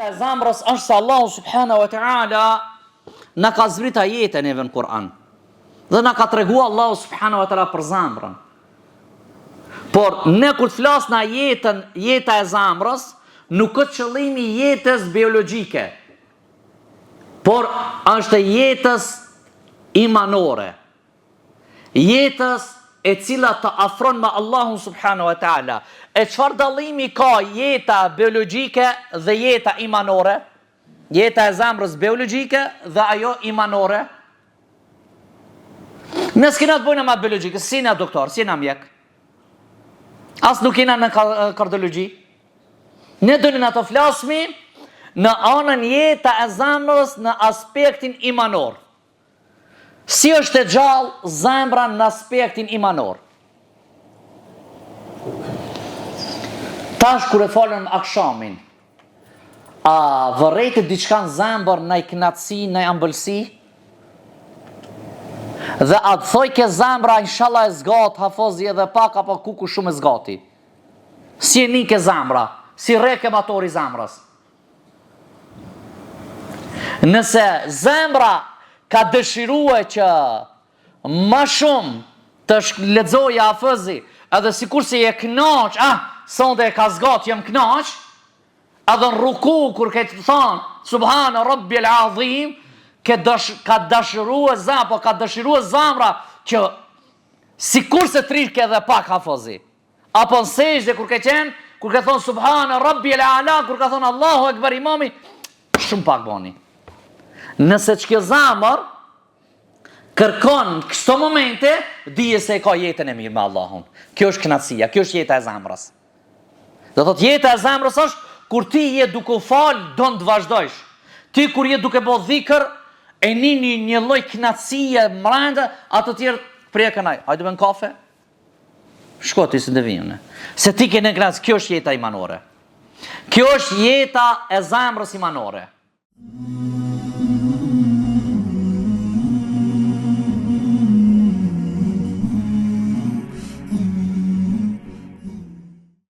e zamrës është se Allahu subhanahu wa ta'ala na ka zbrit ajete neve në Kur'an. Dhe na ka tregu Allahu subhanahu wa ta'ala për zamrën. Por ne kur të flas në jeta e zamrës, nuk është qëllimi jetës biologjike, por është jetës imanore. Jetës e cila të afron me Allahun subhanahu wa ta'ala. E çfarë dallimi ka jeta biologjike dhe jeta imanore? Jeta e zamrës biologjike dhe ajo imanore. Ne s'kena të bëjnë me biologjike, si na doktor, si na mjek. As nuk jena në kardiologji. Ne do në të flasmi në anën jeta e zamrës në aspektin imanor. Si është e gjallë zemra në aspektin imanor. Tash kur e folëm akshamin, a vërrejtë diçka në zemër në i knatësi, në i ambëlsi? Dhe a të thoj ke zemra inshallah e zgat, hafozi edhe pak apo kuku shumë e zgati? Si e një ke zemra, si re ke matori zemrës. Nëse zemra ka dëshirue që ma shumë të lexojë hafozi, edhe sikur se je knaq, sonde e ka zgat, jem knaq, edhe në ruku, kur ke të thonë, Subhana Rabbi al-Azim, ka dëshirue zamra, që sikur se trike edhe pak hafozi. Apo në sejde, kur ke qenë, kur ke thonë Subhana Rabbi al-Ala, kur ke thonë Allahu Ekber imami, shumë pak boni. Nëse që kjo zamër, kërkon këto momente, dije se e ka jetën e mirë me Allahun. Kjo është knatësia, kjo është jeta e zamrës. Do thot jeta e zemrës është kur ti je duke fal, do të vazhdojsh. Ti kur je duke bë dhikr, e një lloj knatësie brenda, ato të tjerë prekën ai. Hajde bën kafe. Shko ti se devijune. Se ti ke në knatësi, kjo është jeta imanore. Kjo është jeta e zemrës imanore.